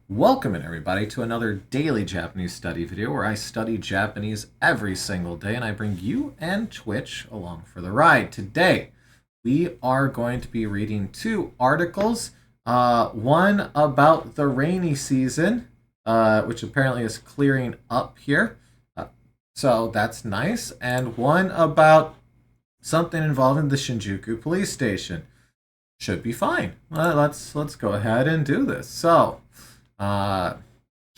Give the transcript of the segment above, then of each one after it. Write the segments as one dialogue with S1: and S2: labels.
S1: Welcome in everybody to another daily Japanese study video where I study Japanese every single day and I bring you and Twitch along for the ride. Today we are going to be reading two articles, one about the rainy season, which apparently is clearing up here, so that's nice, and one about something involving the Shinjuku police station. Should be fine. Let's go ahead and do this. So, uh,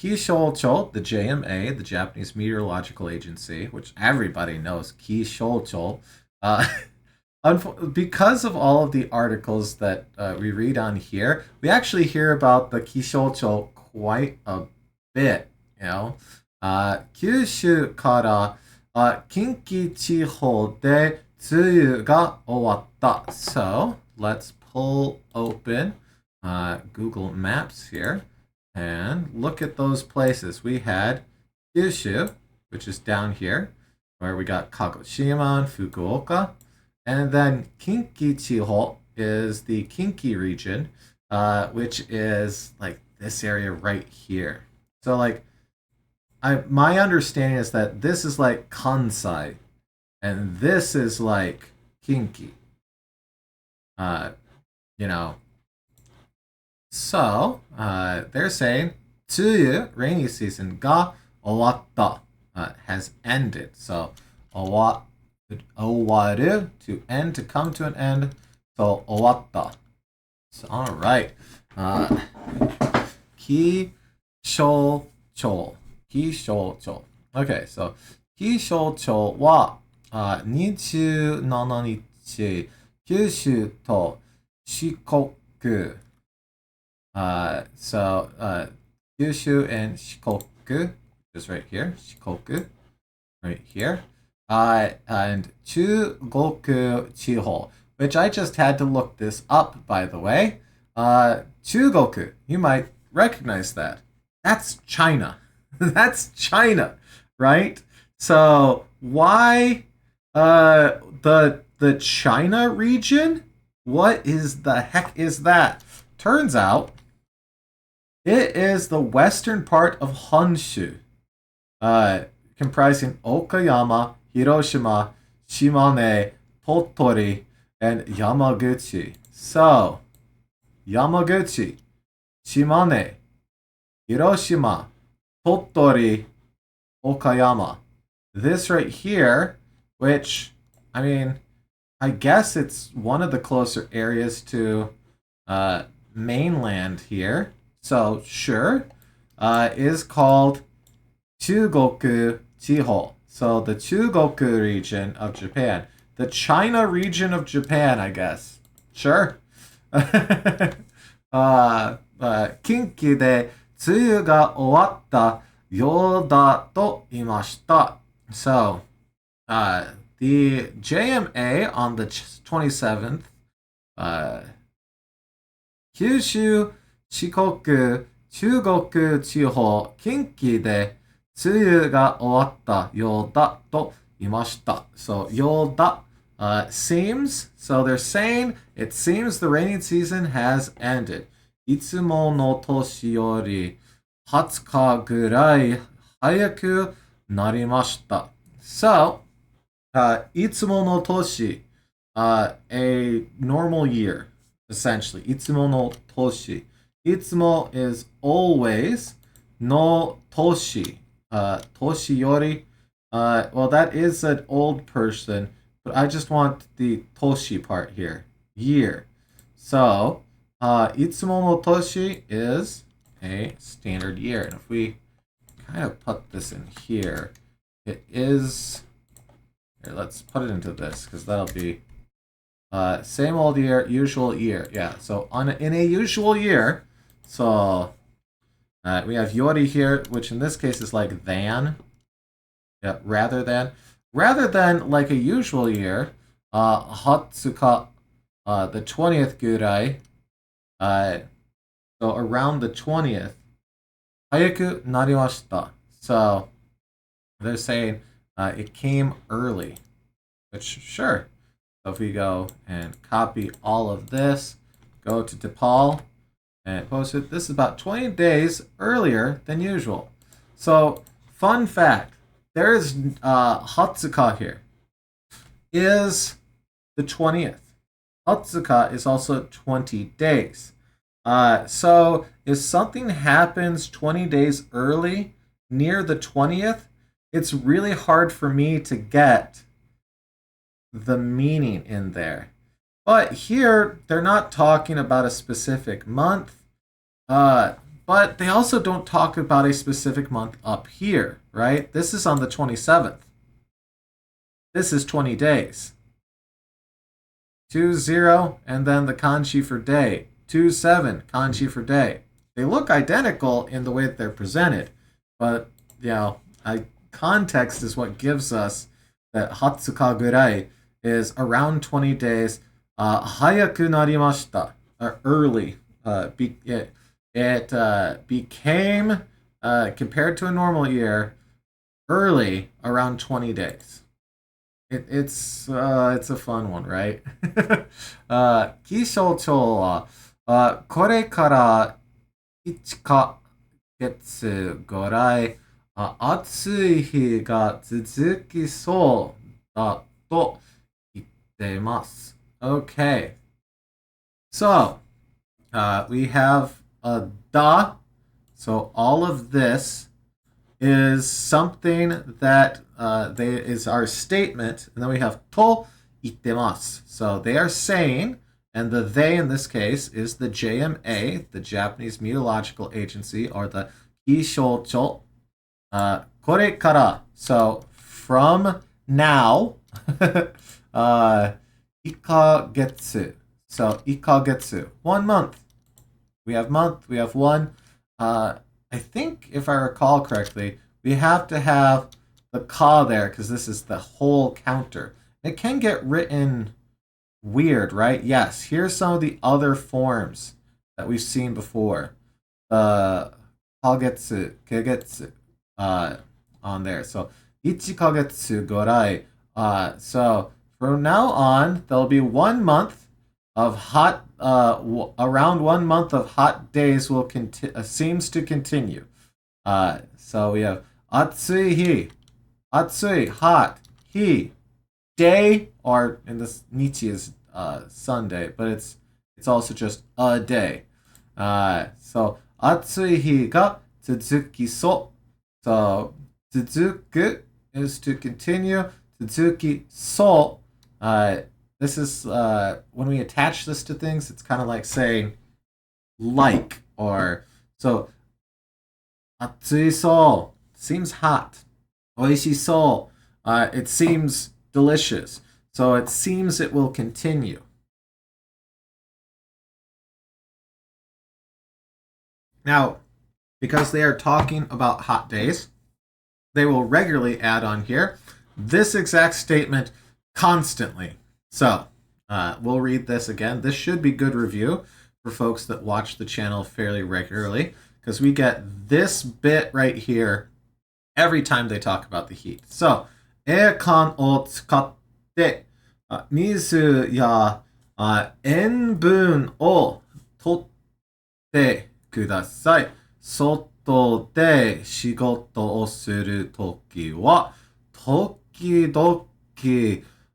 S1: Kishoucho, the JMA, the Japanese Meteorological Agency, which everybody knows, Kishoucho, uh, because of all of the articles that we read on here, we actually hear about the Kishoucho quite a bit. You know, Kyushu kara Kinki Chiho de tsuyu ga owatta. So let's pull open Google Maps here and look at those places. We had Kyushu, which is down here, where we got Kagoshima and Fukuoka. And then Kinki Chiho is the Kinki region, which is like this area right here. So like my understanding is that this is like Kansai and this is like Kinki. Uh, you know, so they're saying tsuyu, rainy season, ga owatta, has ended. So owaru, to end, to come to an end. So owatta. So, all right. Ki shou chou. Ki shou chou. Okay, so ki shou chou wa 27日、九州と四国 Kyushu and Shikoku, just right here, Shikoku, right here, and Chugoku Chiho, which I just had to look this up, by the way. Chugoku, you might recognize that. That's China. That's China, right? So why the China region? What is the heck is that? Turns out it is the western part of Honshu, comprising Okayama, Hiroshima, Shimane, Tottori, and Yamaguchi. So, Yamaguchi, Shimane, Hiroshima, Tottori, Okayama. This right here, which, I mean, I guess it's one of the closer areas to mainland here. So, sure, is called Chugoku Chiho. So, the Chugoku region of Japan. The China region of Japan, I guess. Sure. Kinki de tsuyu ga owatta yoda to imashita. So, the JMA on the 27th, Kyushu, Shikoku, Chugoku Chiho, Kinki de tsuyu ga owatta yoda to imashita. So yoda seems. So they're saying it seems the rainy season has ended. Itsumo no toshi yori 20日ぐらい早くなりました。So, itsumo no toshi, a normal year, essentially. Itsumo no toshi. Itsumo is always, no toshi. Toshi yori. Well, that is an old person, but I just want the toshi part here. Year. So, itsumo no toshi is a standard year. And if we kind of put this in here, it is. Here, let's put it into this because that'll be same old year, usual year. Yeah. So in a usual year, so we have yori here, which in this case is like than. Yeah, rather than like a usual year. Hatsuka, the 20th gurai. So around the 20th. Hayaku narimashita. So they're saying it came early. Which, sure. So if we go and copy all of this, go to DePaul, and it posted, this is about 20 days earlier than usual. So, fun fact, there is Hatsuka here. Is the 20th. Hatsuka is also 20 days. So, if something happens 20 days early near the 20th, it's really hard for me to get the meaning in there. But here, they're not talking about a specific month, but they also don't talk about a specific month up here, right? This is on the 27th. This is 20 days. 2-0, and then the kanji for day. 2-7, kanji for day. They look identical in the way that they're presented, but, context is what gives us that Hatsuka gurai is around 20 days. Hayaku narimashita, early. It became, compared to a normal year, early around 20 days. It's a fun one, right? 気象庁は、これから1ヶ月ぐらい暑い日が続きそうだと言っています。Okay. So, we have a da. So all of this is something that is our statement, and then we have to ittemasu. So they are saying, and the they in this case is the JMA, the Japanese Meteorological Agency, or the Kishoucho. Kore kara. So from now, ikagetsu. So ikagetsu, 1 month. We have month, we have one. I think, if I recall correctly, we have to have the ka there because this is the whole counter. It can get written weird, right? Yes, here's some of the other forms that we've seen before. Kagetsu, kegetsu, on there. So, ichi kagetsu gorai. So, from now on, there'll be 1 month of hot, around 1 month of hot days will seems to continue. So we have atsui hi, atsui, hot, hi, day, or in this nichi is Sunday, but it's also just a day. So atsui hi ga tsuzuki so. So tsuzuku is to continue. Tsuzuki so. This is when we attach this to things, it's kind of like saying like, or so. Atsui so seems hot. Oishi so it seems delicious. So it seems it will continue. Now, because they are talking about hot days, they will regularly add on here this exact statement constantly. So, we'll read this again. This should be good review for folks that watch the channel fairly regularly, because we get this bit right here every time they talk about the heat. So, エアコンを使って水や塩分を取ってください。外で仕事をするときは、時々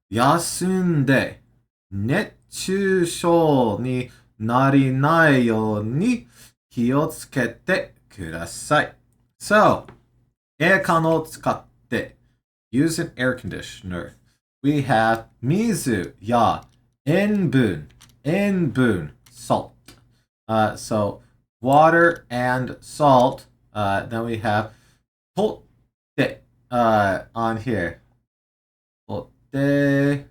S1: 休んで熱中症になりないように気をつけてください。So, エアコンを使って use an air conditioner. We have 水や塩分 salt. So, water and salt. Then we have 取って on here. 取って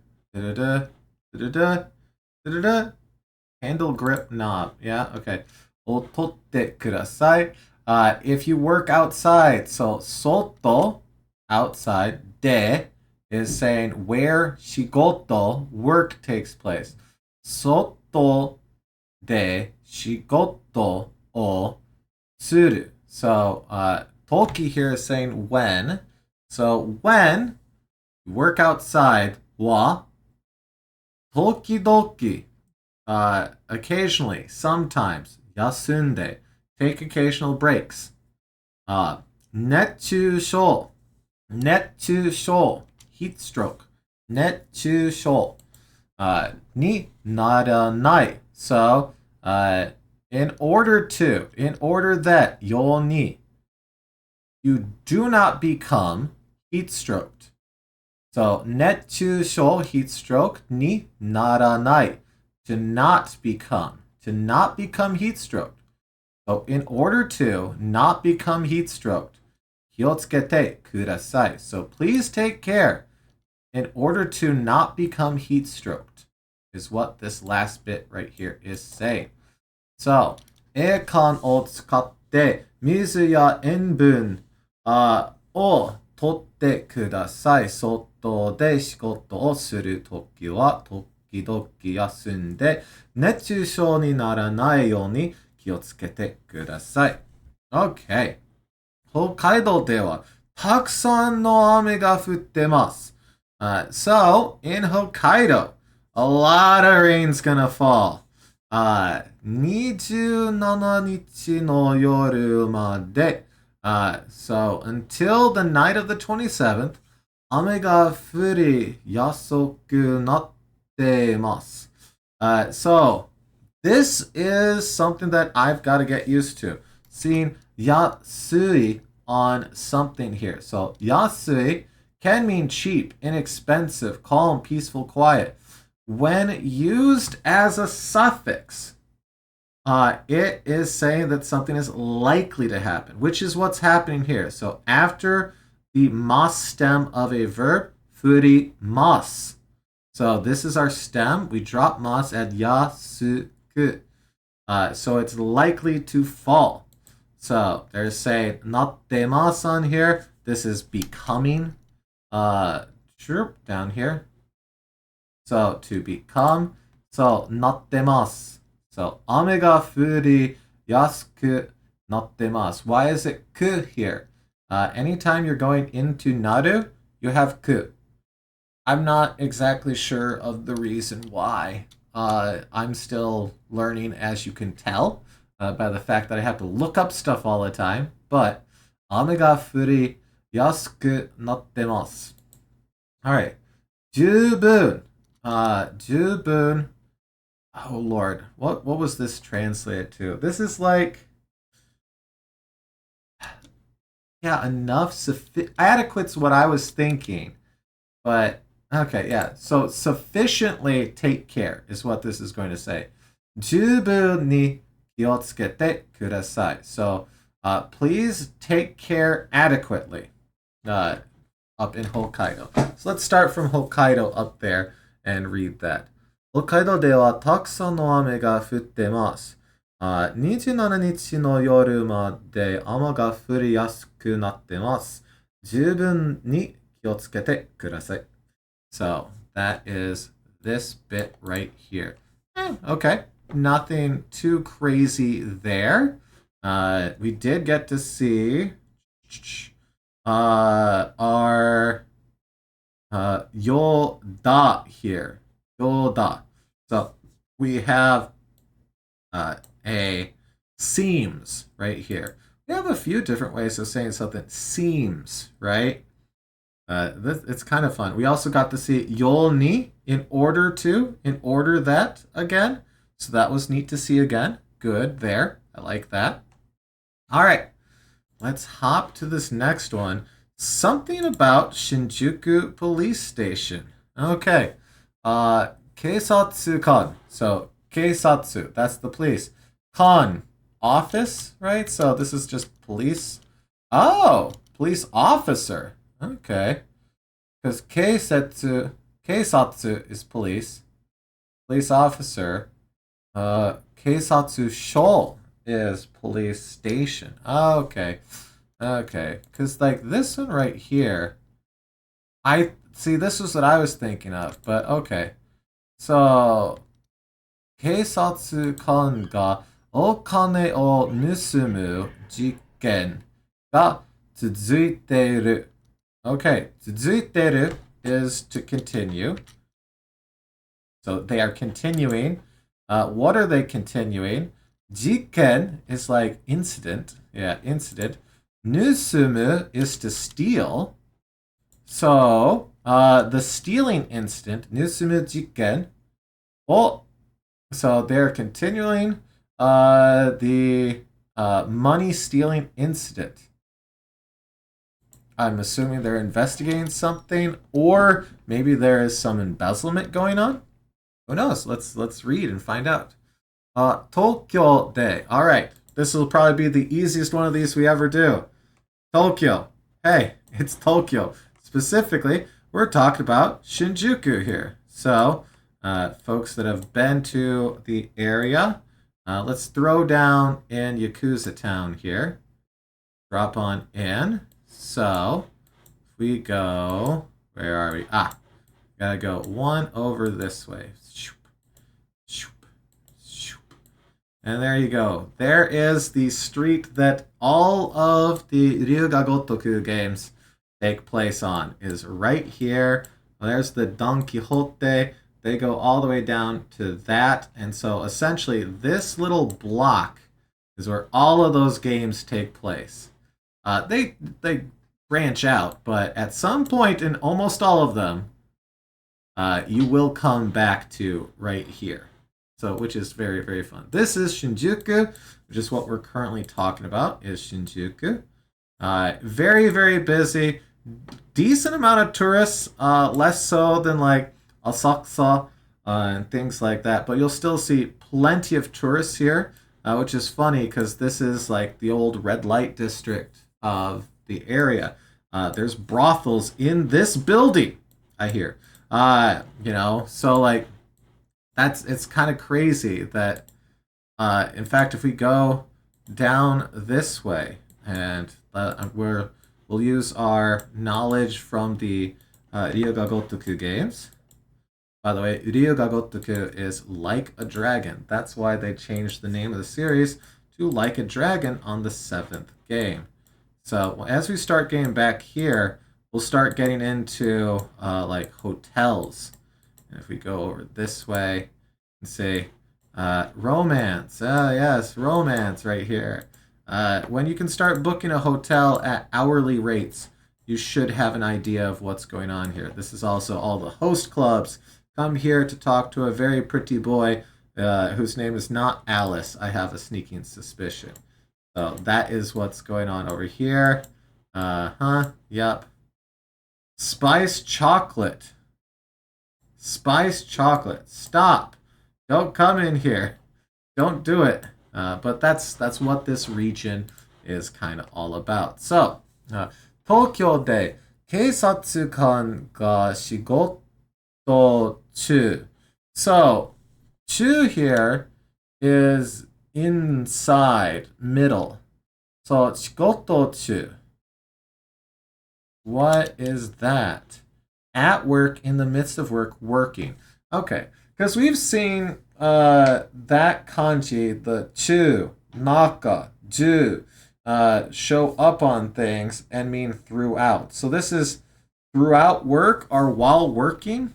S1: handle grip knob. Yeah, okay. を取ってください. If you work outside, so 外 outside, で is saying where 仕事 work takes place. 外で仕事をする. So, Toki here is saying when. So, when you work outside, wa, tokidoki, occasionally, sometimes, yasunde. Take occasional breaks. 熱中症 熱中症 heat stroke 熱中症 にならない so in order that ように you do not become heat stroked. So 熱中症 heat stroke にならない to not become heat stroked. So in order to not become heat stroked, 気をつけてください. So please take care in order to not become heat stroked is what this last bit right here is saying. So エアコンを使って水や塩分を取ってください。外で仕事をするときは時々休んで熱中症にならないように気をつけてください。OK。北海道ではたくさんの雨が降ってます。So, in Hokkaido, a lot of rain's gonna fall. 27日の夜までso until the night of the 27th, 雨が降りやすくなっています。So this is something that I've got to get used to. Seeing yasui on something here. So yasui can mean cheap, inexpensive, calm, peaceful, quiet. When used as a suffix, it is saying that something is likely to happen, which is what's happening here. So after the mas stem of a verb, furimasu. So this is our stem. We drop mas at yasuku. So it's likely to fall. So there's saying nattemasu on here. This is becoming. Down here. So to become. So nattemasu. So, 雨が降りやすくなってます. Why is it ku here? Anytime you're going into naru, you have ku. I'm not exactly sure of the reason why. I'm still learning, as you can tell, by the fact that I have to look up stuff all the time. But, 雨が降りやすくなってます. Alright. 十分. 十分. Oh Lord, what was this translated to? This is like, yeah, enough, adequate's what I was thinking, but okay, yeah. So sufficiently take care is what this is going to say. 十分に気をつけてください. So please take care adequately up in Hokkaido. So let's start from Hokkaido up there and read that. 北海道ではたくさんの雨が降ってます。27日の夜まで雨が降りやすくなってます。十分に気をつけてください。So, that is this bit right here. Okay, nothing too crazy there. We did get to see our yoda here. Yoda. So we have a seems right here. We have a few different ways of saying something seems, right? It's kind of fun. We also got to see yoni, in order that again. So that was neat to see again. Good there. I like that. All right. Let's hop to this next one. Something about Shinjuku Police Station. Okay. Keisatsu-kan. So, keisatsu, that's the police. Kan, office, right? So this is just police. Oh, police officer. Okay. Because keisatsu is police. Police officer. Keisatsu sho is police station. Okay. Okay. Because like this one right here, this was what I was thinking of, but okay. So, 警察官がお金を盗む事件が続いている. Okay, 続いている is to continue. So they are continuing. What are they continuing? Jiken is like incident. Yeah, incident. Nusumu is to steal. So, the stealing incident, Nusumu Jiken. Well, so they're continuing the money stealing incident. I'm assuming they're investigating something, or maybe there is some embezzlement going on. Who knows? Let's read and find out. Tokyo Day. All right, this will probably be the easiest one of these we ever do. Tokyo. Hey, it's Tokyo. Specifically, we're talking about Shinjuku here. So, folks that have been to the area, let's throw down in Yakuza Town here. Drop on in. So, if we go, where are we? Gotta go one over this way. And there you go. There is the street that all of the Ryuga Gotoku games take place on. Is right here. Well, there's the Don Quixote. They go all the way down to that. And so essentially this little block is where all of those games take place. They branch out, but at some point in almost all of them, you will come back to right here. So, which is very, very fun. This is Shinjuku, which is what we're currently talking about, is Shinjuku. Very, very busy. Decent amount of tourists, less so than like Asakusa and things like that. But you'll still see plenty of tourists here, which is funny because this is like the old red light district of the area. There's brothels in this building, I hear. So like, it's kind of crazy that in fact if we go down this way and we'll use our knowledge from the Ryuga Gotoku games. By the way, Ryuga Gotoku is like a dragon. That's why they changed the name of the series to Like a Dragon on the 7th game. So as we start getting back here, we'll start getting into like hotels. And if we go over this way and say romance, yes, romance right here. When you can start booking a hotel at hourly rates, you should have an idea of what's going on here. This is also all the host clubs come here to talk to a very pretty boy whose name is not Alice. I have a sneaking suspicion. So that is what's going on over here. Yep. Spice chocolate. Spice chocolate. Stop. Don't come in here. Don't do it. But that's what this region is kind of all about. So, Tokyo de keisatsukan ga shigoto chu. So, chu here is inside, middle. So, shigoto chu. What is that? At work, in the midst of work, working. Okay, because we've seen that kanji, the chu, naka, ju, show up on things and mean throughout. So this is throughout work or while working.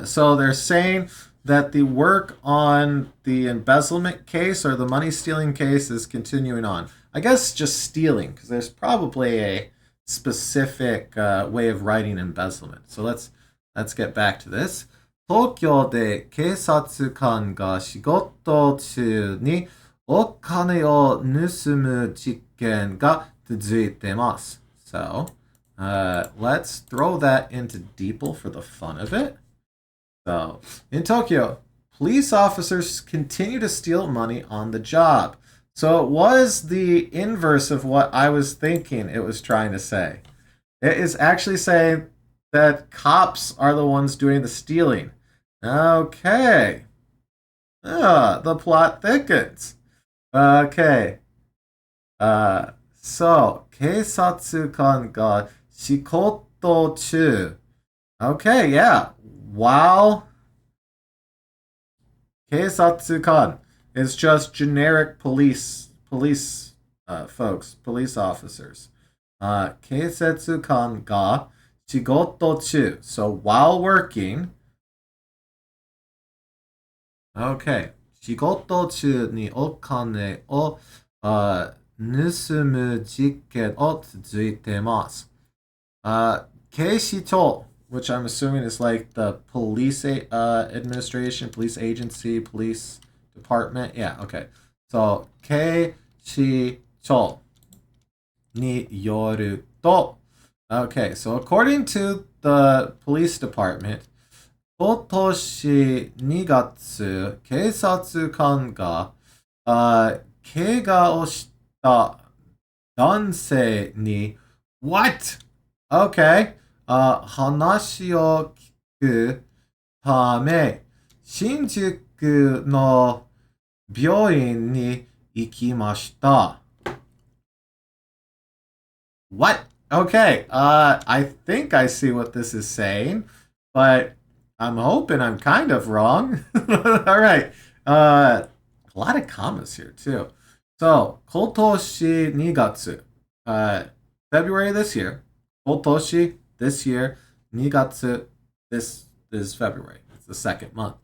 S1: So they're saying that the work on the embezzlement case or the money stealing case is continuing on. I guess just stealing, because there's probably a specific way of writing embezzlement. So let's get back to this. 東京で警察官が仕事中にお金を盗む事件が続いてます。So, let's throw that into DeepL for the fun of it. So, in Tokyo, police officers continue to steal money on the job. So it was the inverse of what I was thinking it was trying to say. It is actually saying that cops are the ones doing the stealing. Okay. The plot thickens. Okay. So, 警察官が仕事中. Okay, yeah. While 警察官is just generic police folks, police officers. 警察官が仕事中. So while working, okay, 仕事中にお金を、盗む事件を続いてます。警視庁 which I'm assuming is like the police administration, police agency, police department. Yeah, okay. So, 警視庁によると okay, so according to the police department, 今年2月、警察官が、怪我をした男性に、What? Okay. 話を聞くため、新宿の病院に行きました。What? Okay. I think I see what this is saying, but I'm hoping I'm kind of wrong. All right. A lot of commas here too. So, 今年2月, February this year. 今年 this year. 2月 this is February. It's the second month.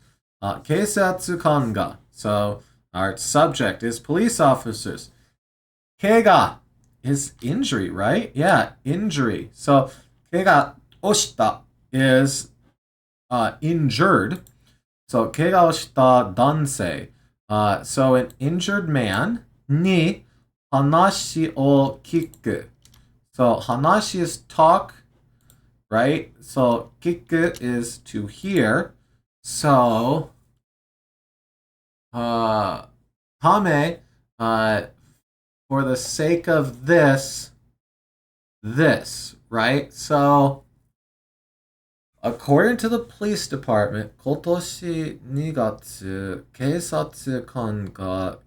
S1: 警察官が. So, our subject is police officers. 怪我 is injury, right? Yeah, injury. So, 怪我をした is injured. So, 怪我をした男性. So, an injured man に話を聞く. So, 話 is talk, right? So, 聞く is to hear. So, ため, for the sake of this, right? So, according to the police department, 今年2月、警察官が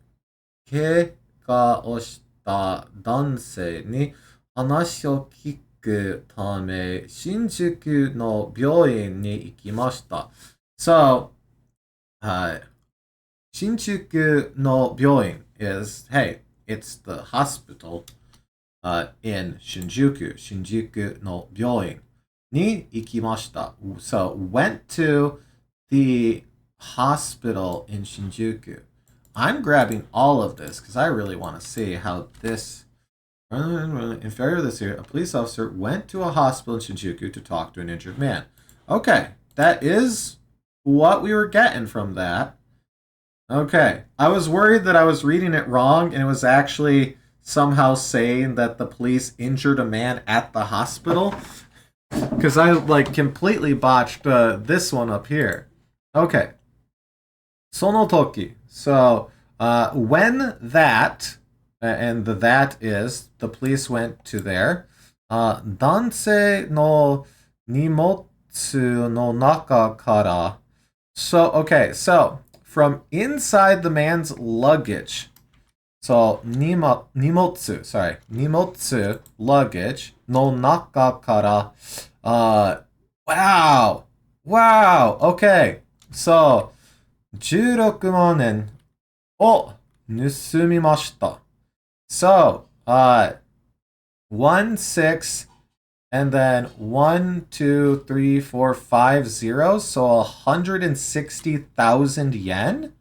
S1: 怪我をした男性に話を聞くため、新宿の病院に行きました。So, 新宿の病院 is, hey, it's the hospital in Shinjuku. 新宿の病院に行きました. So, went to the hospital in Shinjuku. I'm grabbing all of this because I really want to see how this. In February this year, a police officer went to a hospital in Shinjuku to talk to an injured man. Okay, that is what we were getting from that. Okay, I was worried that I was reading it wrong and it was actually somehow saying that the police injured a man at the hospital. Because I completely botched this one up here. Okay. その時. So, when that, and the that is, the police went to there, 男性の荷物の中から. So, okay, so, from inside the man's luggage. So, 荷物, luggage, の中から. Wow, okay. So, 16万円を盗みました. So, 16 and then 1, 2, 3, 4, 5 zeros. So 160,000 yen.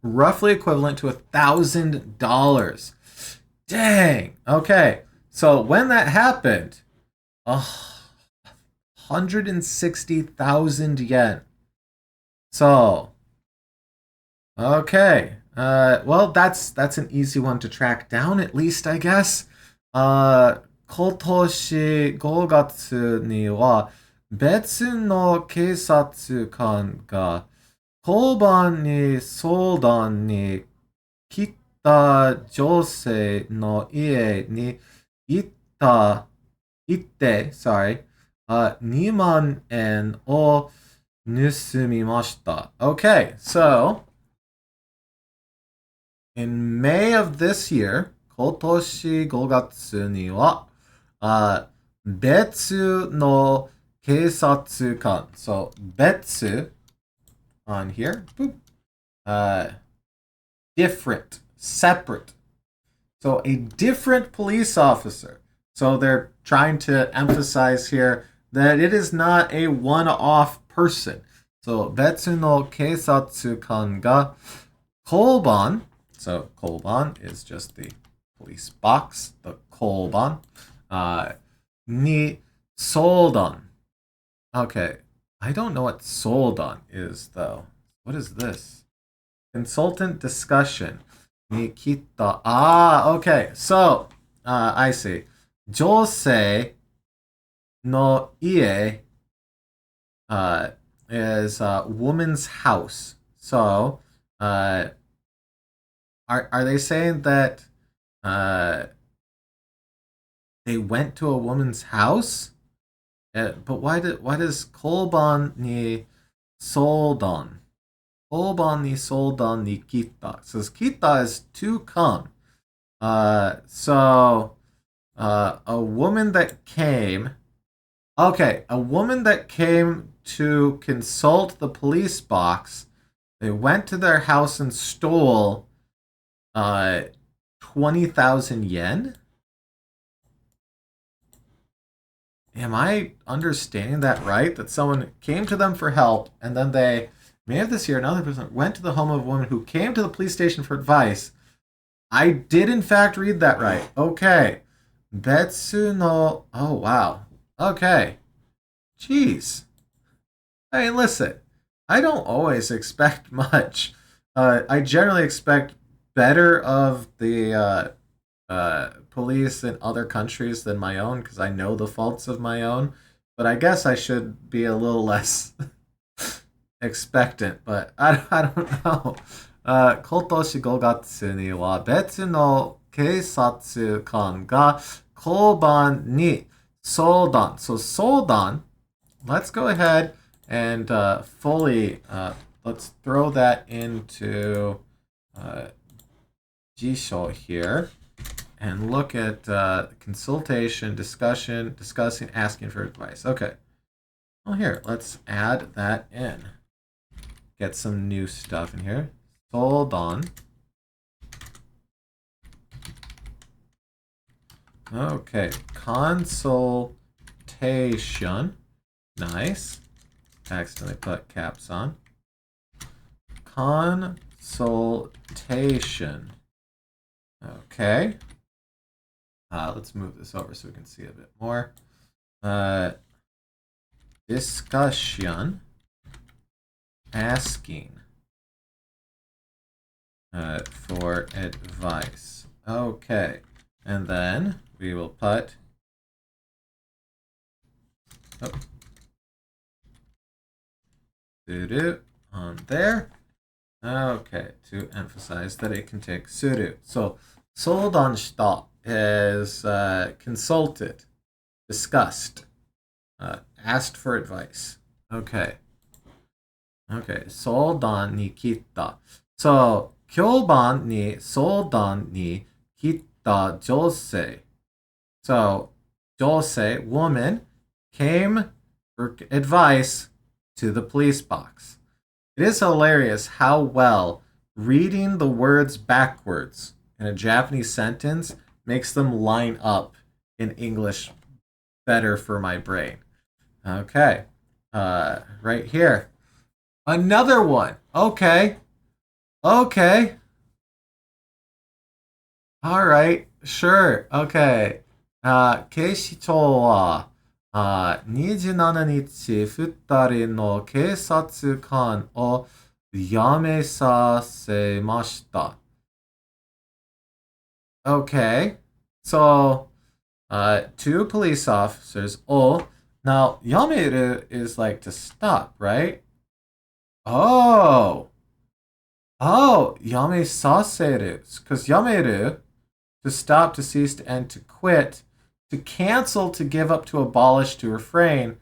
S1: Roughly equivalent to $1,000. Dang. Okay. So when that happened, 160,000 yen. So, okay. Well, that's an easy one to track down, at least, I guess. 今年5月には別の警察官が交番に相談に来た女性の家に行って、2万円を盗みました. Okay, so in May of this year, 今年5月には、別の警察官. So, 別 on here. Boop. Different, separate. So, a different police officer. So, they're trying to emphasize here that it is not a one-off person. So, 別の警察官が交番, so 交番 is just the police box, the 交番, に相談. Okay, I don't know what 相談 is though. What is this? Consultant discussion. Nikita. Okay. So, I see. 女性の家 is a woman's house. So, are they saying that they went to a woman's house? But why does Kolban ni soldan? Kolban ni soldan ni kita. It says kita is to come. So a woman that came. Okay, a woman that came to consult the police box. They went to their house and stole 20,000 yen. Am I understanding that right? That someone came to them for help, and then they, May of this year, another person went to the home of a woman who came to the police station for advice. I did, in fact, read that right. Okay. Betsu no... Oh, wow. Okay. Jeez. I mean, listen. I don't always expect much. I generally expect better of the police in other countries than my own because I know the faults of my own. But I guess I should be a little less expectant. But I don't know. 今年5月には別の警察官が交番に相談. So 相談, let's go ahead and fully, let's throw that into Jisho here and look at consultation, discussion, discussing, asking for advice. Okay. Well, here, let's add that in. Get some new stuff in here. Hold on. Okay, consultation. Nice. Accidentally put caps on. Consultation. Okay. Let's move this over so we can see a bit more. Discussion. Asking for advice. Okay. And then we will put suru on there. Okay, to emphasize that it can take suru. So, sodan shita is consulted, discussed, asked for advice. Okay. Okay, 相談に来た. So, 交番に相談に来た女性. So, 女性, woman, came for advice to the police box. It is hilarious how well reading the words backwards in a Japanese sentence makes them line up in English better for my brain. Okay, right here. Another one. Okay. Okay. All right. Sure. Okay. 警視庁は27日2人の警察官を辞めさせました. Okay. So, two police officers. Oh, now, 辞める is like to stop, right? Oh, yame saseru. Because yameru, to stop, to cease, to end, to quit, to cancel, to give up, to abolish, to refrain,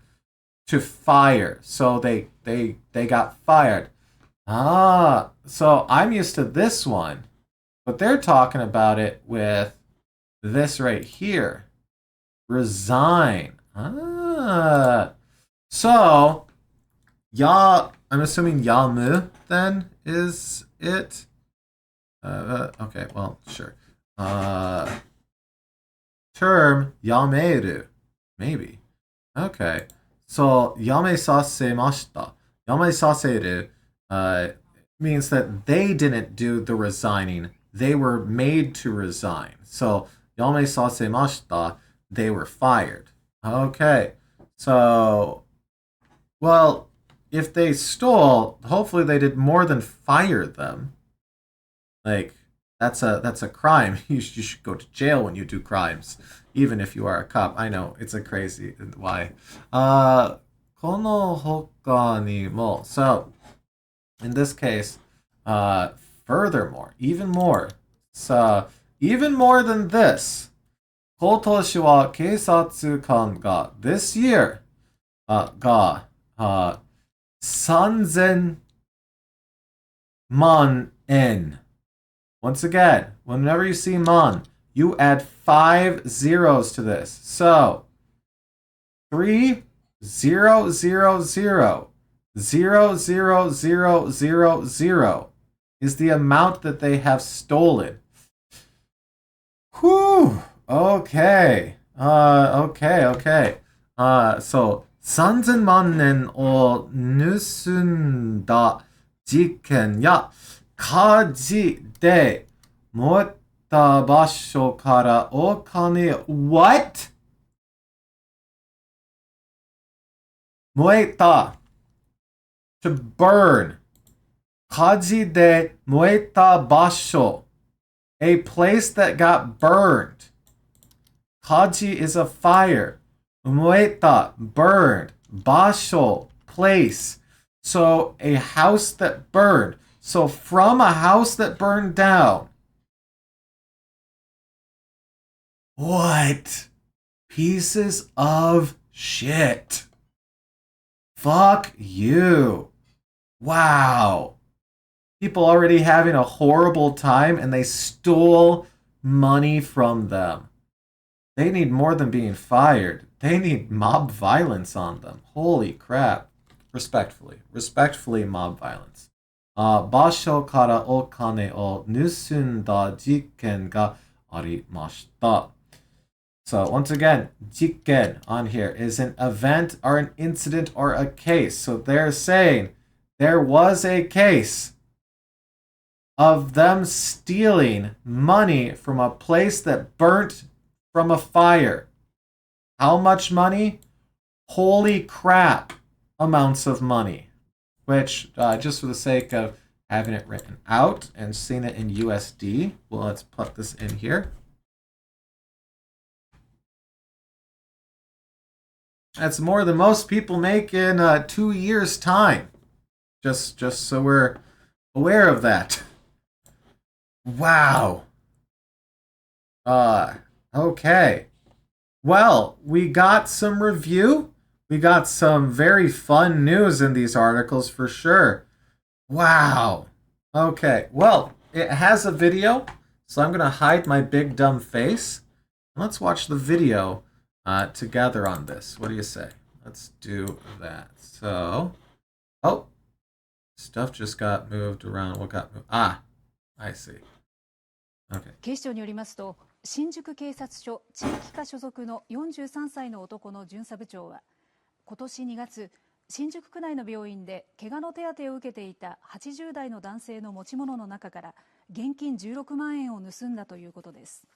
S1: to fire. So they got fired. So I'm used to this one, but they're talking about it with this right here. Resign. So, I'm assuming yamu then is it. Okay, well, sure. Term yameru. Maybe. Okay. So, yame sasemashita. Yame saseru means that they didn't do the resigning. They were made to resign. So, yame sasemashita, they were fired. Okay. So, well, if they stole, hopefully they did more than fire them. Like, that's a crime. You should go to jail when you do crimes, even if you are a cop. I know it's a crazy why. この他にも so in this case, furthermore, even more, so even more than this, 今年は警察官が this year が3000万円 Once again, whenever you see man, you add 5 zeros to this. So 3,000,000,000 is the amount that they have stolen. Whew. Okay. Okay. So 3000万円を盗んだ事件や火事で燃えた場所からお金 What? 燃えた to burn 火事で燃えた場所 a place that got burned 火事 is a fire 燃えた burned 場所 place so a house that burned so from a house that burned down what pieces of shit fuck you. Wow. People already having a horrible time and they stole money from them. They need more than being fired. They need mob violence on them. Holy crap. Respectfully mob violence. 場所からお金を盗んだ事件がありました。So once again, jikken on here is an event or an incident or a case. So they're saying there was a case of them stealing money from a place that burnt from a fire. How much money? Holy crap amounts of money. Which, just for the sake of having it written out and seeing it in USD, well, let's put this in here. That's more than most people make in 2 years' time. Just so we're aware of that. Wow. Okay. Well, we got some review. We got some very fun news in these articles for sure. Wow. Okay. Well, it has a video, so I'm going to hide my big dumb face. Let's watch the video together on this. What do you say? Let's do that. So, oh, stuff just got moved around. What got moved? Ah, I see. Okay.
S2: 警視庁によりますと、新宿警察署地域課所属の43歳の男の巡査部長は、今年2月、新宿区内の病院で怪我の手当てを受けていた80代の男性の持ち物の中から現金16万円を盗んだということです。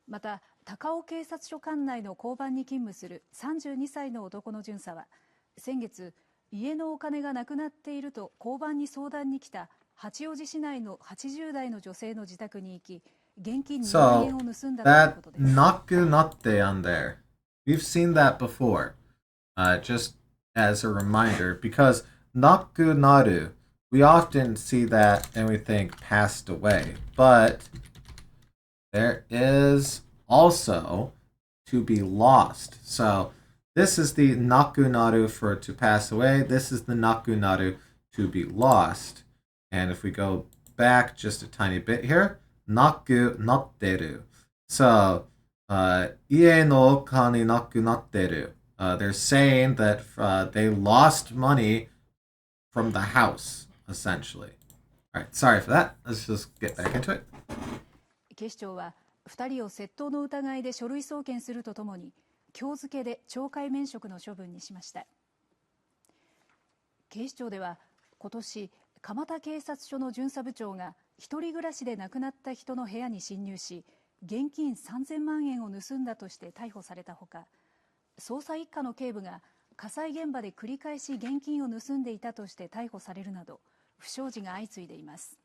S2: また、高尾警察署管内の交番に勤務する32歳の男の巡査は、先月、家のお金がなくなっていると交番に相談に来た八王子市内の80代の女性の自宅に行き、現金2万円を盗んだということです。
S1: nakunatte on there. We've seen that before. Just as a reminder, because nakunaru, we often see that and we think passed away, but there is also to be lost. So this is the nakunaru for to pass away. This is the nakunaru to be lost. And if we go back just a tiny bit here, nakunatteru. So, ie no okane nakunatteru. They're saying that they lost money from the house, essentially. All right, sorry for that. Let's just get back into it.
S2: 警視庁は2人を窃盗の疑いで書類送検するとともに、今日付で懲戒免職の処分にしました。警視庁では今年、蒲田警察署の巡査部長が一人暮らしで亡くなった人の部屋に侵入し、現金3000万円を盗んだとして逮捕されたほか、捜査一課の警部が火災現場で繰り返し現金を盗んでいたとして逮捕されるなど、不祥事が相次いでいます。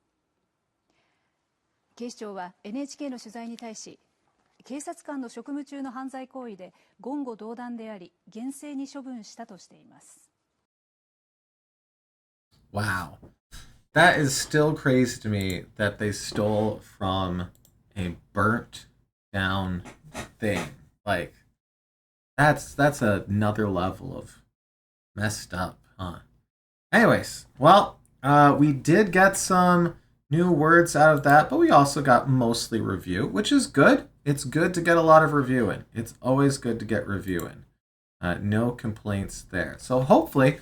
S2: 警視庁は NHK の取材に対し、警察官の職務中の犯罪行為で言語道断であり、厳正に処分したとしています。
S1: Wow. That is still crazy to me that they stole from a burnt down thing. Like, that's another level of messed up, huh? Anyways, well, we did get some new words out of that, but we also got mostly review, which is good. It's good to get a lot of review in. It's always good to get review in. No complaints there. So hopefully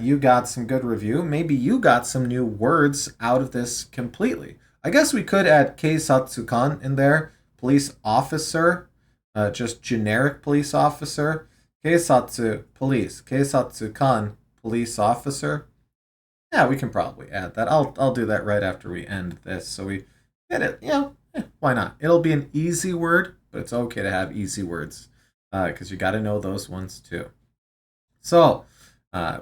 S1: you got some good review. Maybe you got some new words out of this completely. I guess we could add keisatsukan in there, police officer, just generic police officer. Keisatsu, police. Keisatsukan, police officer. Yeah, we can probably add that. I'll do that right after we end this, so we get it. Why not? It'll be an easy word, but it's okay to have easy words because you got to know those ones too. So,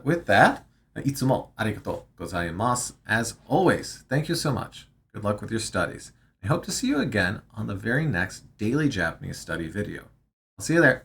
S1: with that, いつもありがとうございます. As always, thank you so much. Good luck with your studies. I hope to see you again on the very next Daily Japanese Study video. I'll see you there.